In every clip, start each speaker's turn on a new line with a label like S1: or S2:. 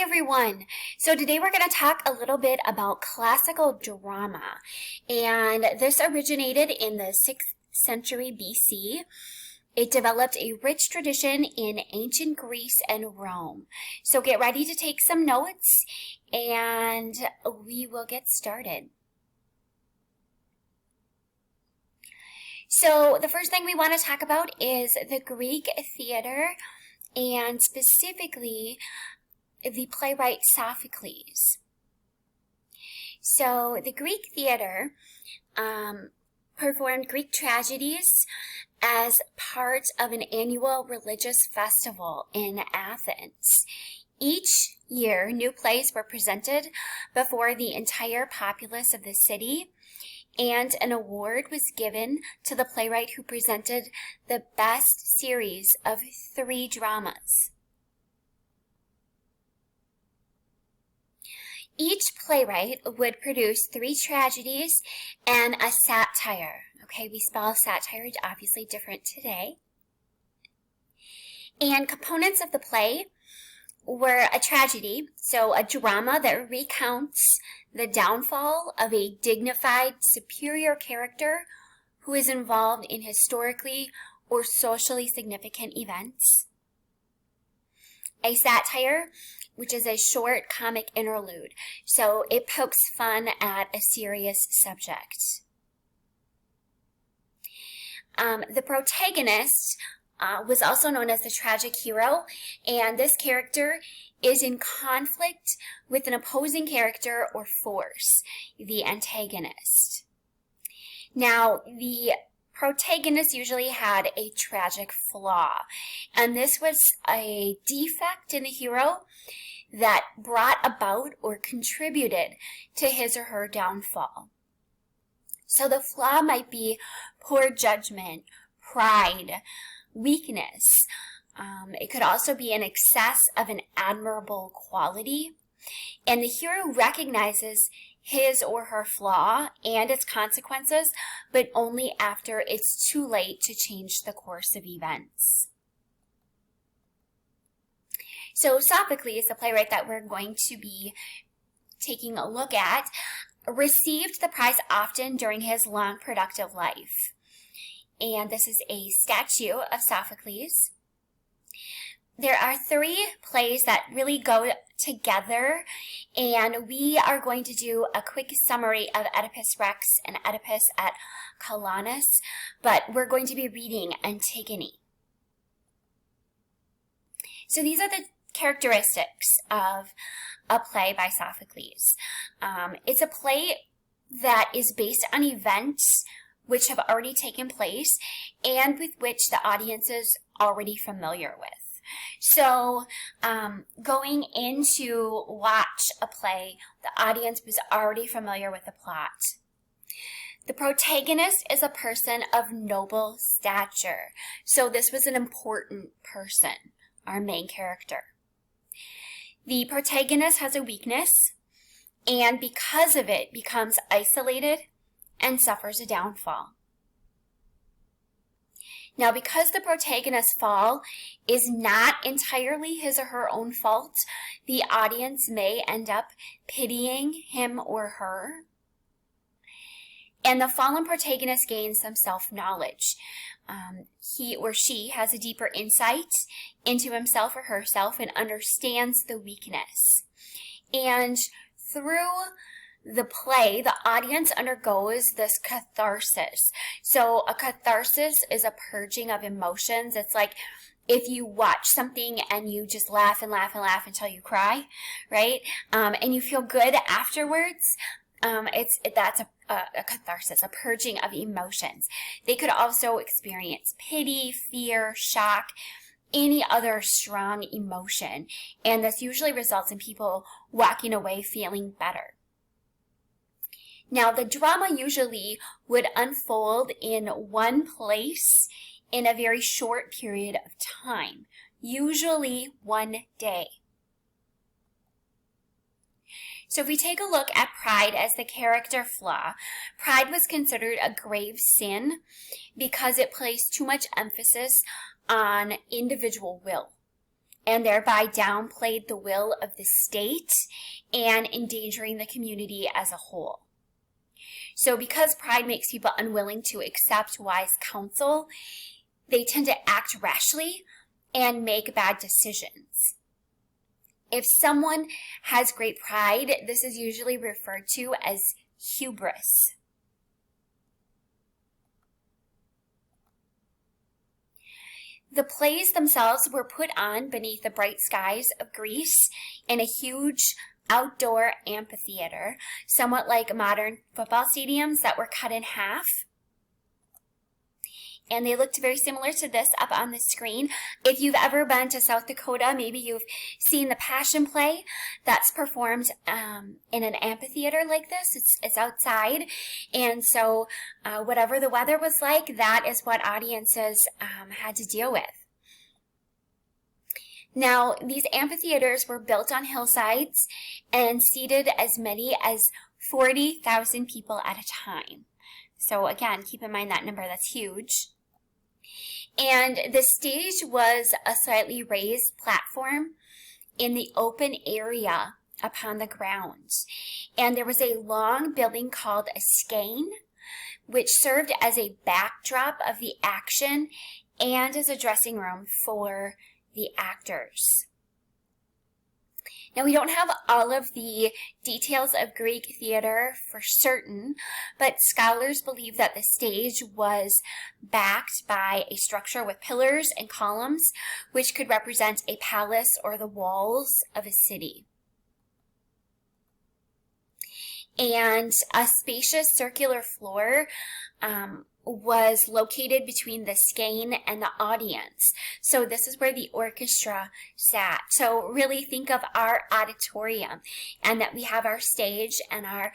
S1: everyone. So today we're going to talk a little bit about classical drama, and this originated in the 6th century BC. It developed a rich tradition in ancient Greece and Rome. So get ready to take some notes and we will get started. So the first thing we want to talk about is the Greek theater, and specifically the playwright Sophocles. So the Greek theater performed Greek tragedies as part of an annual religious festival in Athens. Each year, new plays were presented before the entire populace of the city, and an award was given to the playwright who presented the best series of 3 dramas. Each playwright would produce 3 tragedies and a satire. Okay, we spell satire obviously different today. And components of the play were a tragedy, so a drama that recounts the downfall of a dignified, superior character who is involved in historically or socially significant events. A satire, which is a short comic interlude, so it pokes fun at a serious subject. The protagonist was also known as the tragic hero, and this character is in conflict with an opposing character or force, the antagonist. Now, the protagonist usually had a tragic flaw, and this was a defect in the hero that brought about or contributed to his or her downfall. So the flaw might be poor judgment, pride, weakness. It could also be an excess of an admirable quality, and the hero recognizes his or her flaw and its consequences, but only after it's too late to change the course of events. So Sophocles, the playwright that we're going to be taking a look at, received the prize often during his long productive life. And this is a statue of Sophocles. There are 3 plays that really go together, and we are going to do a quick summary of Oedipus Rex and Oedipus at Colonus, but we're going to be reading Antigone. So these are the characteristics of a play by Sophocles. It's a play that is based on events which have already taken place and with which the audience is already familiar with. So going in to watch a play, the audience was already familiar with the plot. The protagonist is a person of noble stature. So this was an important person, our main character. The protagonist has a weakness, and because of it becomes isolated and suffers a downfall. Now, because the protagonist's fall is not entirely his or her own fault, the audience may end up pitying him or her. And the fallen protagonist gains some self-knowledge. He or she has a deeper insight into himself or herself and understands the weakness. And through the play, the audience undergoes this catharsis. So a catharsis is a purging of emotions. It's like if you watch something and you just laugh and laugh and laugh until you cry, right? And you feel good afterwards. That's a catharsis, a purging of emotions. They could also experience pity, fear, shock, any other strong emotion. And this usually results in people walking away feeling better. Now, the drama usually would unfold in one place in a very short period of time, usually one day. So if we take a look at pride as the character flaw, pride was considered a grave sin because it placed too much emphasis on individual will. and thereby downplayed the will of the state and endangering the community as a whole. So because pride makes people unwilling to accept wise counsel, they tend to act rashly and make bad decisions. If someone has great pride, this is usually referred to as hubris. The plays themselves were put on beneath the bright skies of Greece in a huge outdoor amphitheater, somewhat like modern football stadiums that were cut in half. And they looked very similar to this up on the screen. If you've ever been to South Dakota, maybe you've seen the Passion Play that's performed in an amphitheater like this. It's outside. And so whatever the weather was like, that is what audiences had to deal with. Now, these amphitheaters were built on hillsides and seated as many as 40,000 people at a time. So again, keep in mind that number, that's huge. And the stage was a slightly raised platform in the open area upon the grounds. And there was a long building called a skein, which served as a backdrop of the action and as a dressing room for the actors. Now, we don't have all of the details of Greek theater for certain, but scholars believe that the stage was backed by a structure with pillars and columns, which could represent a palace or the walls of a city. And a spacious circular floor was located between the skein and the audience. So this is where the orchestra sat. So really think of our auditorium and that we have our stage and our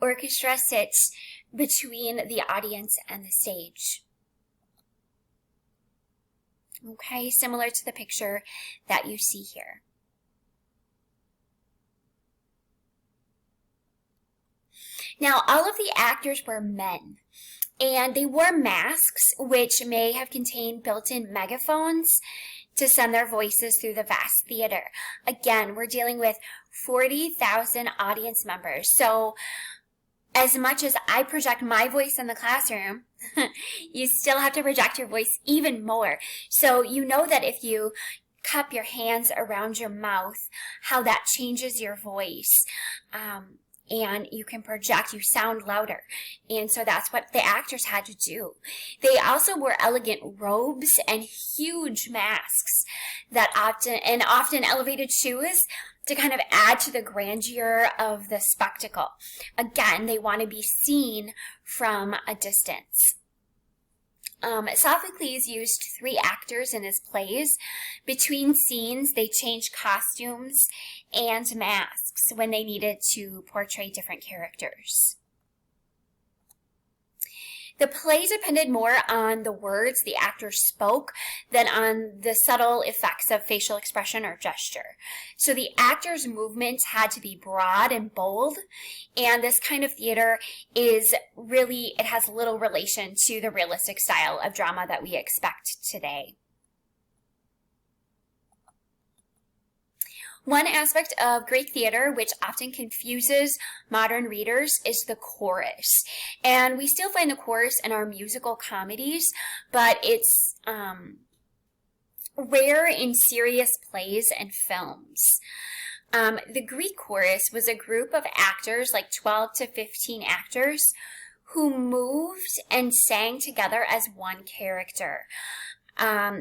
S1: orchestra sits between the audience and the stage. Okay, similar to the picture that you see here. Now, all of the actors were men, and they wore masks, which may have contained built-in megaphones to send their voices through the vast theater. Again, we're dealing with 40,000 audience members. So as much as I project my voice in the classroom, you still have to project your voice even more. So you know that if you cup your hands around your mouth, how that changes your voice. And you can project, you sound louder. And so that's what the actors had to do. They also wore elegant robes and huge masks that often elevated shoes to kind of add to the grandeur of the spectacle. Again, they want to be seen from a distance. Sophocles used 3 actors in his plays. Between scenes, they changed costumes and masks when they needed to portray different characters. The play depended more on the words the actors spoke than on the subtle effects of facial expression or gesture. So the actors' movements had to be broad and bold, and this kind of theater it has little relation to the realistic style of drama that we expect today. One aspect of Greek theater, which often confuses modern readers, is the chorus. And we still find the chorus in our musical comedies, but it's rare in serious plays and films. The Greek chorus was a group of actors, like 12 to 15 actors, who moved and sang together as one character.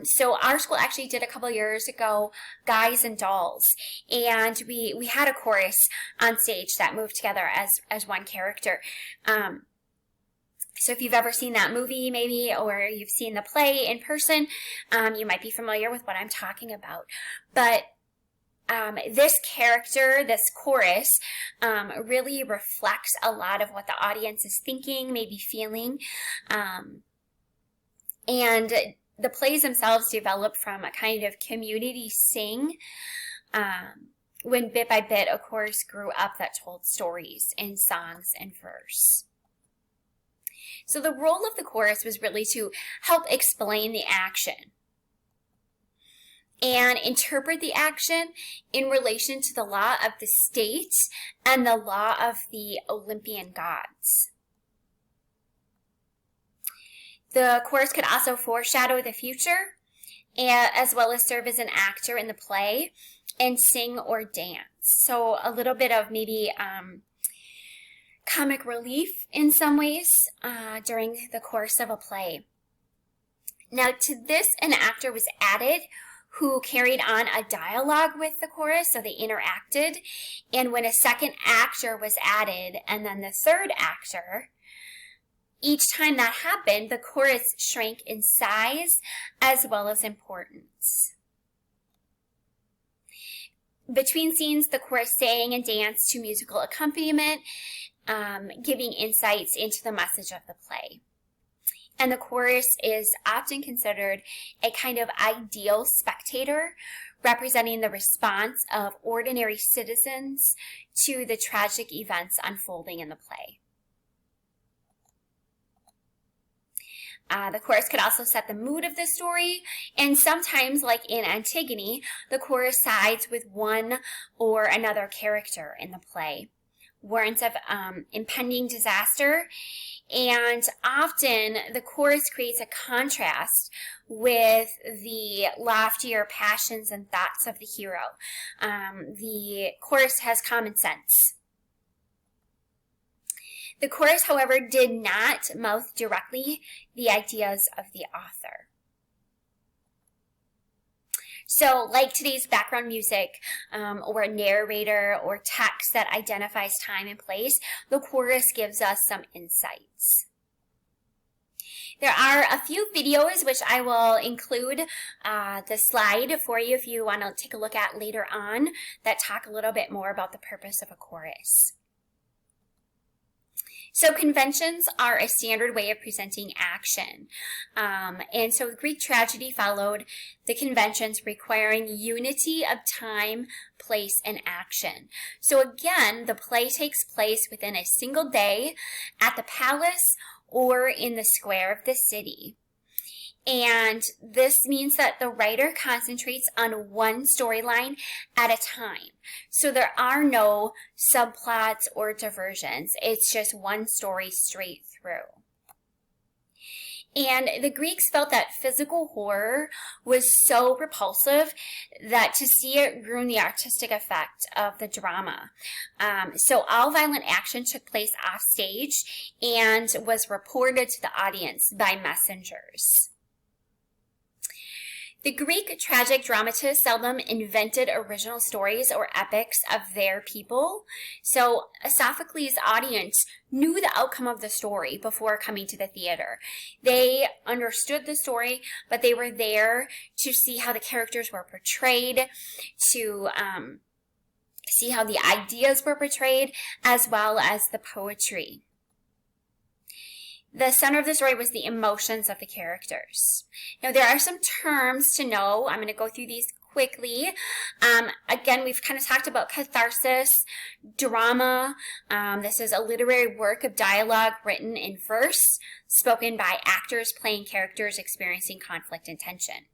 S1: So our school actually did a couple years ago, Guys and Dolls, and we had a chorus on stage that moved together as one character. So if you've ever seen that movie maybe, or you've seen the play in person, you might be familiar with what I'm talking about. But this character, this chorus, really reflects a lot of what the audience is thinking, maybe feeling, and the plays themselves developed from a kind of community sing, when bit by bit a chorus grew up that told stories in songs and verse. So the role of the chorus was really to help explain the action. and interpret the action in relation to the law of the state and the law of the Olympian gods. The chorus could also foreshadow the future, as well as serve as an actor in the play and sing or dance. So a little bit of maybe comic relief in some ways during the course of a play. Now, to this, an actor was added who carried on a dialogue with the chorus, so they interacted. And when a second actor was added, and then the third actor, each time that happened, the chorus shrank in size as well as importance. Between scenes, the chorus sang and danced to musical accompaniment, giving insights into the message of the play. And the chorus is often considered a kind of ideal spectator, representing the response of ordinary citizens to the tragic events unfolding in the play. The chorus could also set the mood of the story, and sometimes, like in Antigone, the chorus sides with one or another character in the play. Warrants of impending disaster, and often the chorus creates a contrast with the loftier passions and thoughts of the hero. The chorus has common sense. The chorus, however, did not mouth directly the ideas of the author. So, like today's background music or a narrator or text that identifies time and place, the chorus gives us some insights. There are a few videos which I will include the slide for you if you want to take a look at later on that talk a little bit more about the purpose of a chorus. So conventions are a standard way of presenting action. And so Greek tragedy followed the conventions requiring unity of time, place, and action. So again, the play takes place within a single day at the palace or in the square of the city. And this means that the writer concentrates on one storyline at a time. So there are no subplots or diversions. It's just one story straight through. And the Greeks felt that physical horror was so repulsive that to see it ruined the artistic effect of the drama. So all violent action took place off stage and was reported to the audience by messengers. The Greek tragic dramatists seldom invented original stories or epics of their people. So Sophocles' audience knew the outcome of the story before coming to the theater. They understood the story, but they were there to see how the characters were portrayed, to see how the ideas were portrayed, as well as the poetry. The center of the story was the emotions of the characters. Now, there are some terms to know. I'm going to go through these quickly. Again, we've kind of talked about catharsis, drama. This is a literary work of dialogue written in verse, spoken by actors playing characters experiencing conflict and tension.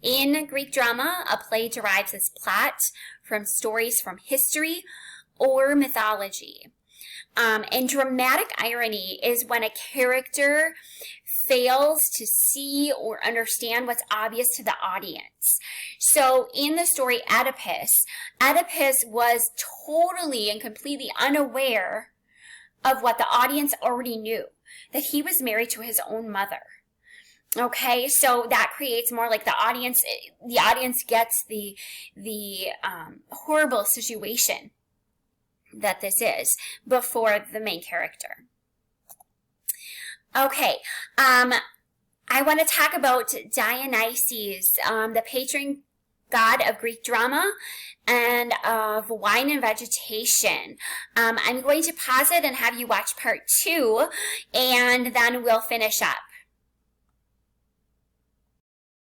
S1: In Greek drama, a play derives its plot from stories from history or mythology. And dramatic irony is when a character fails to see or understand what's obvious to the audience. So in the story Oedipus was totally and completely unaware of what the audience already knew, that he was married to his own mother. Okay, so that creates more like the audience gets the horrible situation that this is before the main character. Okay, I want to talk about Dionysus, the patron god of Greek drama and of wine and vegetation. I'm going to pause it and have you watch part 2, and then we'll finish up.